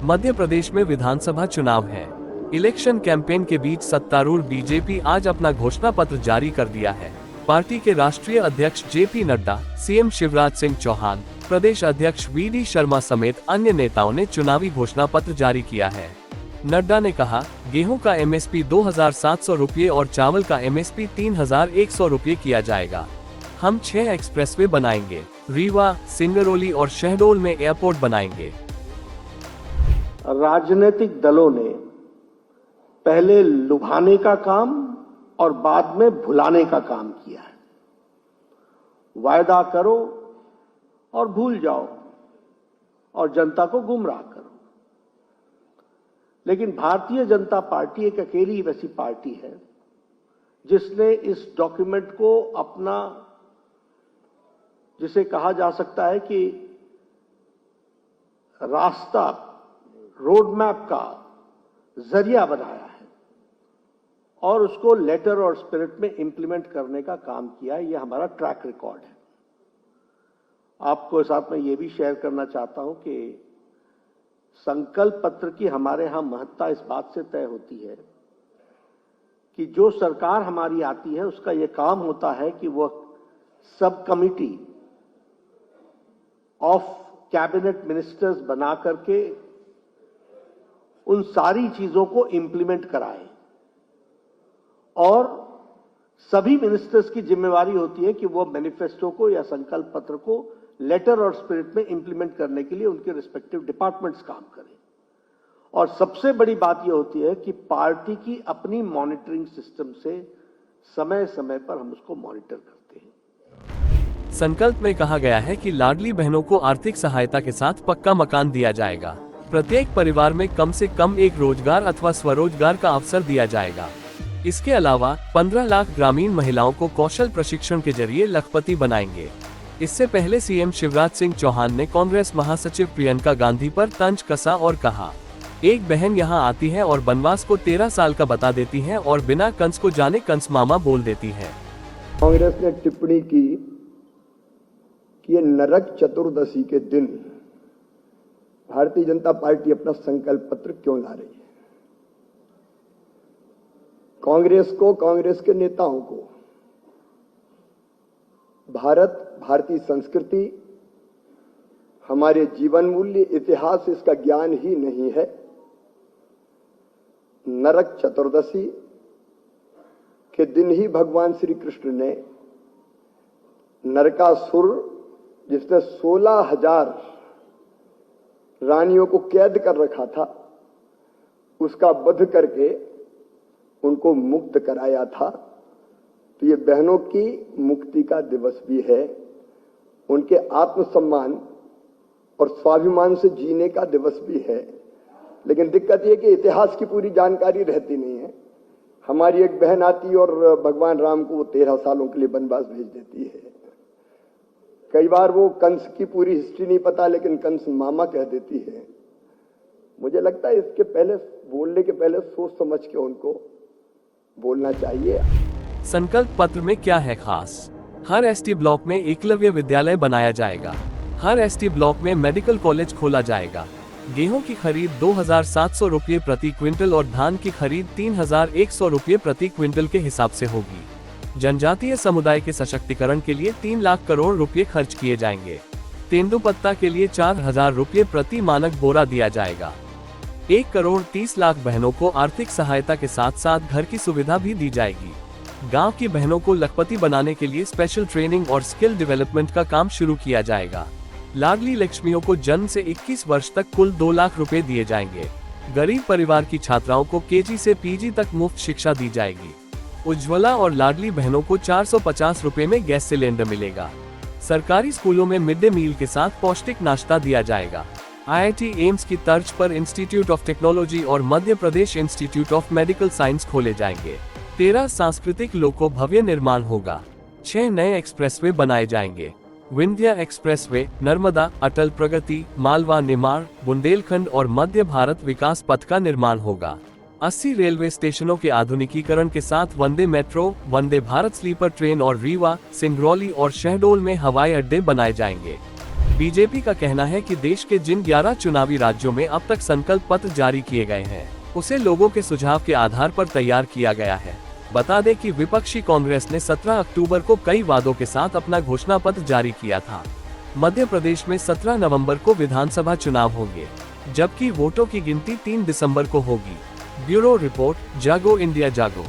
मध्य प्रदेश में विधानसभा चुनाव है। इलेक्शन कैंपेन के बीच सत्तारूढ़ बीजेपी आज अपना घोषणा पत्र जारी कर दिया है। पार्टी के राष्ट्रीय अध्यक्ष जेपी नड्डा, सीएम शिवराज सिंह चौहान, प्रदेश अध्यक्ष वीडी शर्मा समेत अन्य नेताओं ने चुनावी घोषणा पत्र जारी किया है। नड्डा ने कहा, गेहूं का एमएसपी 2,700 रुपये और चावल का एमएसपी 3,100 रुपये किया जाएगा। हम 6 एक्सप्रेसवे बनाएंगे। रीवा, सिंगरौली और शहडोल में एयरपोर्ट बनाएंगे। राजनीतिक दलों ने पहले लुभाने का काम और बाद में भुलाने का काम किया है। वायदा करो और भूल जाओ और जनता को गुमराह करो। लेकिन भारतीय जनता पार्टी एक अकेली वैसी पार्टी है जिसने इस डॉक्यूमेंट को अपना, जिसे कहा जा सकता है कि रास्ता, रोड मैप का जरिया बनाया है और उसको लेटर और स्पिरिट में इंप्लीमेंट करने का काम किया है। यह हमारा ट्रैक रिकॉर्ड है। आपको साथ में यह भी शेयर करना चाहता हूं कि संकल्प पत्र की हमारे यहां महत्ता इस बात से तय होती है कि जो सरकार हमारी आती है उसका यह काम होता है कि वह सब कमिटी ऑफ कैबिनेट मिनिस्टर्स बना करके उन सारी चीजों को इंप्लीमेंट कराए और सभी मिनिस्टर्स की जिम्मेवारी होती है कि वो मैनिफेस्टो को या संकल्प पत्र को लेटर और स्पिरिट में इंप्लीमेंट करने के लिए उनके रिस्पेक्टिव डिपार्टमेंट्स काम करें। और सबसे बड़ी बात यह होती है कि पार्टी की अपनी मॉनिटरिंग सिस्टम से समय समय पर हम उसको मॉनिटर करते हैं। संकल्प में कहा गया है कि लाडली बहनों को आर्थिक सहायता के साथ पक्का मकान दिया जाएगा। प्रत्येक परिवार में कम से कम एक रोजगार अथवा स्वरोजगार का अवसर दिया जाएगा। इसके अलावा 15 लाख ग्रामीण महिलाओं को कौशल प्रशिक्षण के जरिए लखपति बनाएंगे। इससे पहले सीएम शिवराज सिंह चौहान ने कांग्रेस महासचिव प्रियंका गांधी पर तंज कसा और कहा, एक बहन यहां आती है और बनवास को 13 साल का बता देती है और बिना कंस को जाने कंस मामा बोल देती है। कांग्रेस ने टिप्पणी की कि ये नरक चतुर्दशी के दिन भारतीय जनता पार्टी अपना संकल्प पत्र क्यों ला रही है। कांग्रेस को, कांग्रेस के नेताओं को भारतीय संस्कृति, हमारे जीवन मूल्य, इतिहास, इसका ज्ञान ही नहीं है। नरक चतुर्दशी के दिन ही भगवान श्री कृष्ण ने नरकासुर, जिसने 16,000 रानियों को कैद कर रखा था, उसका वध करके उनको मुक्त कराया था। तो ये बहनों की मुक्ति का दिवस भी है, उनके आत्मसम्मान और स्वाभिमान से जीने का दिवस भी है। लेकिन दिक्कत ये कि इतिहास की पूरी जानकारी रहती नहीं है। हमारी एक बहन आती और भगवान राम को वो 13 सालों के लिए वनवास भेज देती है। कई बार वो कंस की पूरी हिस्ट्री नहीं पता, लेकिन कंस मामा कह देती है। मुझे लगता है इसके पहले, बोलने के पहले सोच समझ के उनको बोलना चाहिए। संकल्प पत्र में क्या है खास? हर एसटी ब्लॉक में एकलव्य विद्यालय बनाया जाएगा। हर एसटी ब्लॉक में मेडिकल कॉलेज खोला जाएगा। गेहूं की खरीद 2,700 रुपये प्रति क्विंटल और धान की खरीद 3,100 रुपये प्रति क्विंटल के हिसाब से होगी। जनजातीय समुदाय के सशक्तिकरण के लिए 3 लाख करोड़ रुपए खर्च किए जाएंगे। तेंदुपत्ता के लिए 4,000 रुपये प्रति मानक बोरा दिया जाएगा। 1 करोड़ 30 लाख बहनों को आर्थिक सहायता के साथ साथ घर की सुविधा भी दी जाएगी। गांव की बहनों को लखपति बनाने के लिए स्पेशल ट्रेनिंग और स्किल डेवलपमेंट का काम शुरू किया जाएगा। लाडली लक्ष्मियों को जन्म से 21 वर्ष तक कुल 2 लाख रुपए दिए जाएंगे। गरीब परिवार की छात्राओं को केजी से पीजी तक मुफ्त शिक्षा दी जाएगी। उज्ज्वला और लाडली बहनों को 450 रुपए में गैस सिलेंडर मिलेगा। सरकारी स्कूलों में मिड डे मील के साथ पौष्टिक नाश्ता दिया जाएगा। आईआईटी एम्स की तर्ज पर इंस्टीट्यूट ऑफ टेक्नोलॉजी और Madhya Pradesh institute of medical science खोले जाएंगे। 13 सांस्कृतिक लोको भव्य निर्माण होगा। 6 नए एक्सप्रेसवे बनाए जाएंगे। विंध्य एक्सप्रेसवे, नर्मदा, अटल प्रगति, मालवा निमाड़, बुंदेलखंड और मध्य भारत विकास पथ का निर्माण होगा। 80 रेलवे स्टेशनों के आधुनिकीकरण के साथ वंदे metro, Vande Bharat sleeper train और रीवा, सिंगरौली और शहडोल में हवाई अड्डे बनाए जाएंगे। बीजेपी का कहना है कि देश के जिन 11 चुनावी राज्यों में अब तक संकल्प पत्र जारी किए गए हैं, उसे लोगों के सुझाव के आधार पर तैयार किया गया है। बता दें कि विपक्षी कांग्रेस ने 17 अक्टूबर को कई वादों के साथ अपना घोषणा पत्र जारी किया था। मध्य प्रदेश में 17 नवंबर को विधानसभा चुनाव होंगे, जबकि वोटों की गिनती 3 दिसंबर को होगी। ब्यूरो रिपोर्ट, जागो इंडिया जागो।